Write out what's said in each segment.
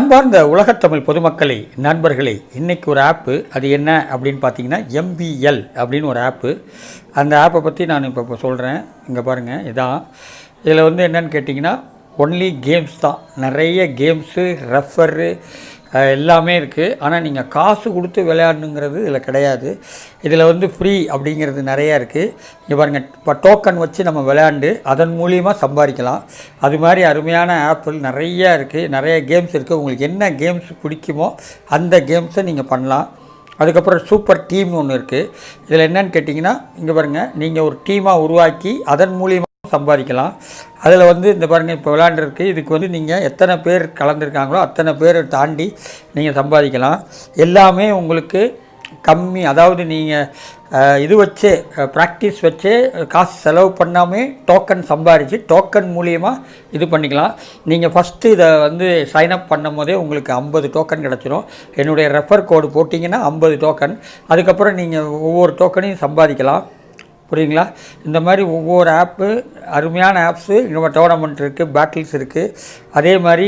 அன்பார்ந்த உலகத்தமிழ் பொதுமக்களே, நண்பர்களே, இன்றைக்கி ஒரு ஆப்பு. அது என்ன அப்படின்னு பார்த்தீங்கன்னா MBL அப்படின்னு ஒரு ஆப்பு. அந்த ஆப்பை பற்றி நான் இப்போ சொல்கிறேன். இங்கே பாருங்கள், இதான். இதில் என்னென்னு கேட்டிங்கன்னா ஒன்லி கேம்ஸ் தான். நிறைய கேம்ஸு, ரெஃபரு எல்லாமே இருக்குது. ஆனால் நீங்கள் காசு கொடுத்து விளையாடணுங்கிறது இதில் கிடையாது. இதில் ஃப்ரீ அப்படிங்கிறது நிறையா இருக்குது. இங்கே பாருங்கள், இப்போ டோக்கன் வச்சு நம்ம விளையாண்டு அதன் மூலியமாக சம்பாதிக்கலாம். அது மாதிரி அருமையான ஆப்பிள் நிறையா இருக்குது. நிறைய கேம்ஸ் இருக்குது. உங்களுக்கு என்ன கேம்ஸ் பிடிக்குமோ அந்த கேம்ஸை நீங்கள் பண்ணலாம். அதுக்கப்புறம் சூப்பர் டீம் ஒன்று இருக்குது. இதில் என்னென்னு கேட்டிங்கன்னா, இங்கே பாருங்கள், நீங்கள் ஒரு டீமாக உருவாக்கி அதன் மூலியமாக சம்பாதிக்கலாம். அதில் இந்த பாருங்கள், இப்போ விளையாண்டுருக்கு. இதுக்கு நீங்கள் எத்தனை பேர் கலந்துருக்காங்களோ அத்தனை பேரை தாண்டி நீங்கள் சம்பாதிக்கலாம். எல்லாமே உங்களுக்கு கம்மி. அதாவது நீங்கள் இது வச்சு ப்ராக்டிஸ் வச்சு காசு செலவு பண்ணாமே டோக்கன் சம்பாதிச்சு டோக்கன் மூலியமாக இது பண்ணிக்கலாம். நீங்கள் ஃபஸ்ட்டு இதை சைன்அப் பண்ணும் போதே உங்களுக்கு 50 டோக்கன் கிடச்சிரும். என்னுடைய ரெஃபர் கோடு போட்டிங்கன்னா 50 டோக்கன். அதுக்கப்புறம் நீங்கள் ஒவ்வொரு டோக்கனையும் சம்பாதிக்கலாம். புரியுங்களா? இந்த மாதிரி ஒவ்வொரு ஆப்பு, அருமையான ஆப்ஸு. இன்னும் டோர்னமெண்ட் இருக்குது, பேட்டில்ஸ் இருக்குது. அதே மாதிரி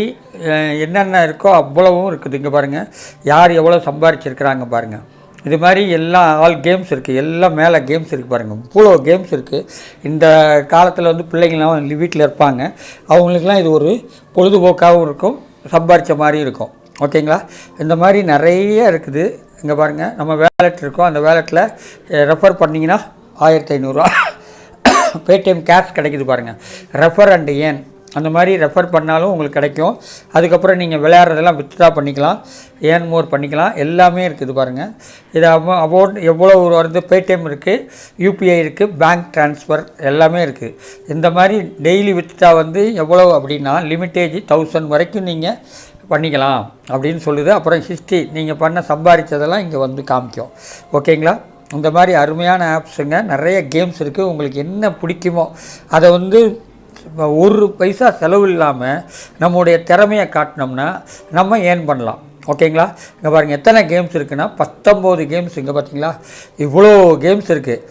என்னென்ன இருக்கோ அவ்வளவும் இருக்குது. இங்கே பாருங்கள், யார் எவ்வளோ சம்பாதிச்சிருக்கிறாங்க பாருங்கள். இது மாதிரி எல்லாம் ஆல் கேம்ஸ் இருக்குது. எல்லாம் மேலே கேம்ஸ் இருக்குது பாருங்கள். இவ்வளோ கேம்ஸ் இருக்குது. இந்த காலத்தில் பிள்ளைங்களாம் வீட்டில் இருப்பாங்க. அவங்களுக்கெல்லாம் இது ஒரு பொழுதுபோக்காகவும் இருக்கும், சம்பாதிச்ச மாதிரி இருக்கும். ஓகேங்களா? இந்த மாதிரி நிறைய இருக்குது. இங்கே பாருங்கள், நம்ம வேலெட் இருக்கும். அந்த வேலெட்டில் ரெஃபர் பண்ணிங்கன்னா 1500 ரூபா பேடிஎம் கேஷ் கிடைக்குது பாருங்கள். ரெஃபர் அண்ட் ஏன் அந்த மாதிரி ரெஃபர் பண்ணாலும் உங்களுக்கு கிடைக்கும். அதுக்கப்புறம் நீங்கள் விளையாடுறதெல்லாம் வித்ட்ரா பண்ணிக்கலாம், ஏன் மோர் பண்ணிக்கலாம். எல்லாமே இருக்குது பாருங்கள். இது அமௌண்ட் எவ்வளோ வருது. பேடிஎம் இருக்குது, யூபிஐ இருக்குது, பேங்க் ட்ரான்ஸ்ஃபர் எல்லாமே இருக்குது. இந்த மாதிரி டெய்லி வித்ட்ரா எவ்வளோ அப்படின்னா லிமிட்டேஜ் 1000 வரைக்கும் நீங்கள் பண்ணிக்கலாம் அப்படின்னு சொல்லுது. அப்புறம் ஹிஸ்ட்ரி, நீங்கள் பண்ண சம்பாதிச்சதெல்லாம் இங்கே காமிக்கும். ஓகேங்களா? இந்த மாதிரி அருமையான ஆப்ஸுங்க. நிறைய கேம்ஸ் இருக்குது. உங்களுக்கு என்ன பிடிக்குமோ அதை ஒரு பைசா செலவு இல்லாமல் நம்முடைய திறமையை காட்டினோம்னா நம்ம ஏர்ன் பண்ணலாம். ஓகேங்களா? இங்கே பாருங்கள், எத்தனை கேம்ஸ் இருக்குன்னா 19 கேம்ஸ். இங்கே பார்த்தீங்களா, இவ்வளோ கேம்ஸ் இருக்குது.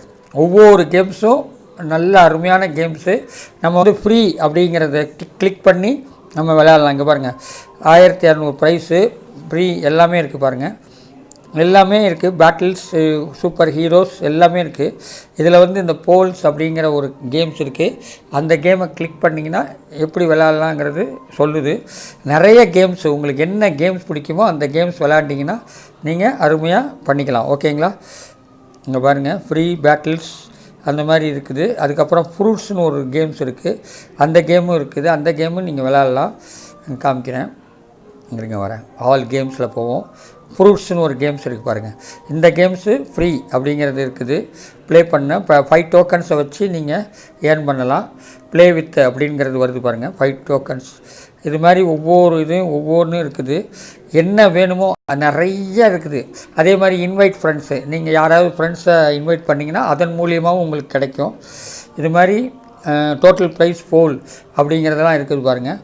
ஒவ்வொரு கேம்ஸும் நல்ல அருமையான கேம்ஸு. நம்ம ஃப்ரீ அப்படிங்கிறத கிளிக் பண்ணி நம்ம விளையாடலாம். இங்கே பாருங்கள், 1200 ப்ரைஸு ஃப்ரீ எல்லாமே இருக்குது பாருங்கள். எல்லாமே இருக்குது. பேட்டில்ஸ், சூப்பர் ஹீரோஸ் எல்லாமே இருக்குது. இதில் இந்த போல்ஸ் அப்படிங்கிற ஒரு கேம்ஸ் இருக்குது. அந்த கேமை கிளிக் பண்ணிங்கன்னா எப்படி விளையாடலாங்கிறது சொல்லுது. நிறைய கேம்ஸ், உங்களுக்கு என்ன கேம்ஸ் பிடிக்குமோ அந்த கேம்ஸ் விளையாண்டிங்கன்னா நீங்கள் அருமையாக பண்ணிக்கலாம். ஓகேங்களா? இங்கே பாருங்கள், ஃப்ரீ பேட்டில்ஸ் அந்த மாதிரி இருக்குது. அதுக்கப்புறம் ஃப்ரூட்ஸ்னு ஒரு கேம்ஸ் இருக்குது. அந்த கேமும் இருக்குது. அந்த கேமும் நீங்கள் விளையாடலாம். காமிக்கிறேன், இங்கே வரேன். ஆல் கேம்ஸில் போவோம். ஃப்ரூட்ஸ்னு ஒரு கேம்ஸ் இருக்குது பாருங்கள். இந்த கேம்ஸு ஃப்ரீ அப்படிங்கிறது இருக்குது. ப்ளே பண்ண இப்போ 5 டோக்கன்ஸை வச்சு நீங்கள் ஏர்ன் பண்ணலாம். ப்ளே வித் அப்படிங்கிறது வருது பாருங்கள், 5 டோக்கன்ஸ். இது மாதிரி ஒவ்வொரு இதுவும் ஒவ்வொன்றும் இருக்குது. என்ன வேணுமோ நிறைய இருக்குது. அதே மாதிரி இன்வைட் ஃப்ரெண்ட்ஸு, நீங்கள் யாராவது ஃப்ரெண்ட்ஸை இன்வைட் பண்ணிங்கன்னா அதன் மூலியமாகவும் உங்களுக்கு கிடைக்கும். இது மாதிரி டோட்டல் ப்ரைஸ் போல் அப்படிங்கிறதெல்லாம் இருக்குது பாருங்கள்.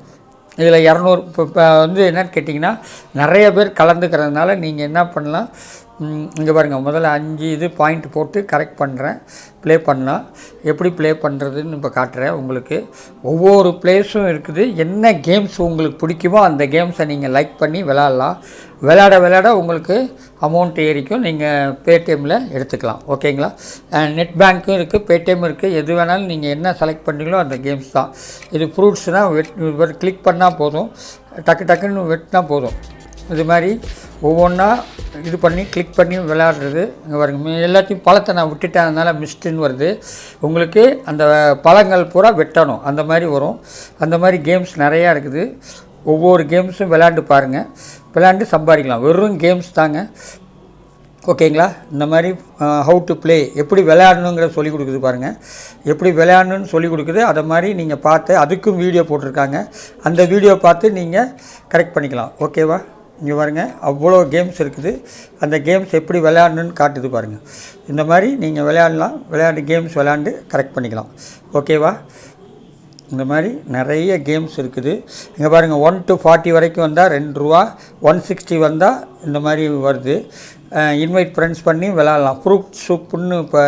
இதில் 200 இப்போ என்னென்னு கேட்டிங்கன்னா நிறைய பேர் கலந்துக்கிறதுனால நீங்கள் என்ன பண்ணலாம், இங்கே பாருங்கள், முதல்ல 5 இது பாயிண்ட் போட்டு கரெக்ட் பண்ணுறேன். ப்ளே பண்ணலாம். எப்படி ப்ளே பண்ணுறதுன்னு இப்போ காட்டுறேன் உங்களுக்கு. ஒவ்வொரு ப்ளேஸும் இருக்குது. என்ன கேம்ஸ் உங்களுக்கு பிடிக்குமோ அந்த கேம்ஸை நீங்கள் லைக் பண்ணி விளையாடலாம். விளையாட உங்களுக்கு அமௌண்ட் ஏறிக்கும். நீங்கள் பேடிஎம்மில் எடுத்துக்கலாம். ஓகேங்களா? நெட் பேங்க்கும் இருக்குது, பேடிஎம் இருக்குது. எது வேணாலும் நீங்கள் என்ன செலக்ட் பண்ணுறீங்களோ அந்த கேம்ஸ் தான். இது ஃப்ரூட்ஸ்னால் கிளிக் பண்ணால் போதும், டக்குன்னு வெட்டினா போதும். இது மாதிரி ஒவ்வொன்றா இது பண்ணி கிளிக் பண்ணி விளையாடுறது. இங்கே பாருங்க, எல்லாத்தையும் பழத்தை நான் விட்டுட்டேன், அதனால் மிஸ்ட்டுன்னு வருது. உங்களுக்கு அந்த பழங்கள் பூரா வெட்டணும், அந்த மாதிரி வரும். அந்த மாதிரி கேம்ஸ் நிறையா இருக்குது. ஒவ்வொரு கேம்ஸும் விளையாண்டு பாருங்கள், விளையாண்டு சம்பாதிக்கலாம். வெறும் கேம்ஸ் தாங்க. ஓகேங்களா? இந்த மாதிரி ஹவு டு ப்ளே, எப்படி விளையாடணுங்கிறத சொல்லிக் கொடுக்குது பாருங்கள். எப்படி விளையாடணுன்னு சொல்லிக் கொடுக்குது. அதை மாதிரி நீங்கள் பார்த்து, அதுக்கும் வீடியோ போட்டிருக்காங்க. அந்த வீடியோ பார்த்து நீங்கள் கரெக்ட் பண்ணிக்கலாம். ஓகேவா? இங்கே பாருங்கள், அவ்வளோ கேம்ஸ் இருக்குது. அந்த கேம்ஸ் எப்படி விளையாடணுன்னு காட்டுது பாருங்கள். இந்த மாதிரி நீங்கள் விளையாடலாம். கேம்ஸ் விளையாண்டு கரெக்ட் பண்ணிக்கலாம். ஓகேவா? இந்த மாதிரி நிறைய கேம்ஸ் இருக்குது. இங்கே பாருங்கள், 1 to 40 வரைக்கும் வந்தால் 2 ரூபா, 160 வந்தால் இந்த மாதிரி வருது. இன்வைட் ஃப்ரெண்ட்ஸ் பண்ணி விளையாடலாம். ஃப்ரூட் சூப்புன்னு இப்போ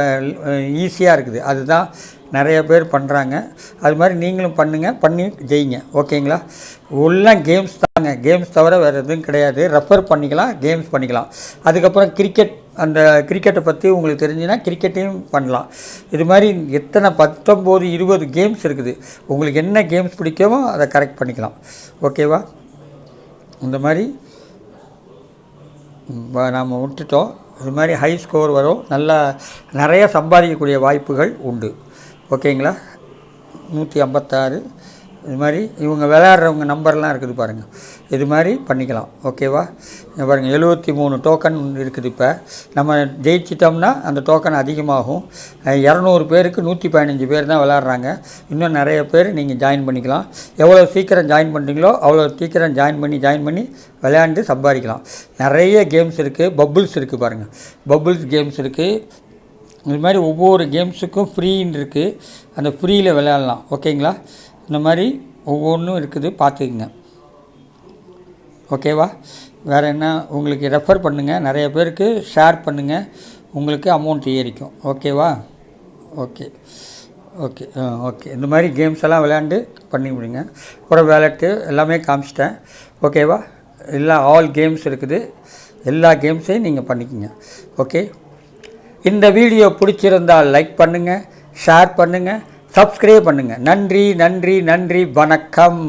ஈஸியாக இருக்குது. அதுதான் நிறைய பேர் பண்ணுறாங்க. அது மாதிரி நீங்களும் பண்ணுங்கள், பண்ணி ஜெயிங்க. ஓகேங்களா? எல்லாம் கேம்ஸ் தாங்க, கேம்ஸ் தவிர வேறு எதுவும் கிடையாது. ரெஃபர் பண்ணிக்கலாம், கேம்ஸ் பண்ணிக்கலாம். அதுக்கப்புறம் கிரிக்கெட், அந்த கிரிக்கெட்டை பற்றி உங்களுக்கு தெரிஞ்சுன்னா கிரிக்கெட்டையும் பண்ணலாம். இது மாதிரி எத்தனை 19 20 கேம்ஸ் இருக்குது. உங்களுக்கு என்ன கேம்ஸ் பிடிக்குமோ அதை கரெக்ட் பண்ணிக்கலாம். ஓகேவா? இந்த மாதிரி நாம் விட்டுட்டோம். இது மாதிரி ஹை ஸ்கோர் வரும், நல்லா நிறைய சம்பாதிக்கக்கூடிய வாய்ப்புகள் உண்டு. ஓகேங்களா? 156 இது மாதிரி இவங்க விளையாடுறவங்க நம்பர்லாம் இருக்குது பாருங்கள். இது மாதிரி பண்ணிக்கலாம். ஓகேவா? இங்கே பாருங்கள் 73 டோக்கன் இருக்குது. இப்போ நம்ம ஜெயிச்சிட்டோம்னா அந்த டோக்கன் அதிகமாகும். 200 பேருக்கு 115 பேர் தான் விளையாடுறாங்க. இன்னும் நிறைய பேர் நீங்கள் ஜாயின் பண்ணிக்கலாம். எவ்வளோ சீக்கிரம் ஜாயின் பண்ணுறீங்களோ அவ்வளோ சீக்கிரம் ஜாயின் பண்ணி விளையாண்டு சம்பாதிக்கலாம். நிறைய கேம்ஸ் இருக்குது. பப்புள்ஸ் இருக்குது பாருங்கள், பப்புள்ஸ் கேம்ஸ் இருக்குது. இது மாதிரி ஒவ்வொரு கேம்ஸுக்கும் ஃப்ரீன்னு இருக்குது. அந்த ஃப்ரீயில் விளையாடலாம். ஓகேங்களா? இந்த மாதிரி ஒவ்வொன்றும் இருக்குது, பார்த்துக்குங்க. ஓகேவா? வேறு என்ன, உங்களுக்கு ரெஃபர் பண்ணுங்கள், நிறைய பேருக்கு ஷேர் பண்ணுங்கள், உங்களுக்கு அமௌண்ட் ஏறிக்கும். ஓகேவா? ஓகே ஓகே ஓகே இந்த மாதிரி கேம்ஸ் எல்லாம் விளையாண்டு பண்ணி விடுங்க. அப்புறம் வேலெட்டு எல்லாமே காமிச்சிட்டேன். ஓகேவா? ஆல் கேம்ஸ் இருக்குது. எல்லா கேம்ஸையும் நீங்கள் பண்ணிக்கோங்க. ஓகே, இந்த வீடியோ பிடிச்சிருந்தால் லைக் பண்ணுங்கள், ஷேர் பண்ணுங்கள், சப்ஸ்கிரைப் பண்ணுங்கள். நன்றி நன்றி நன்றி, வணக்கம்.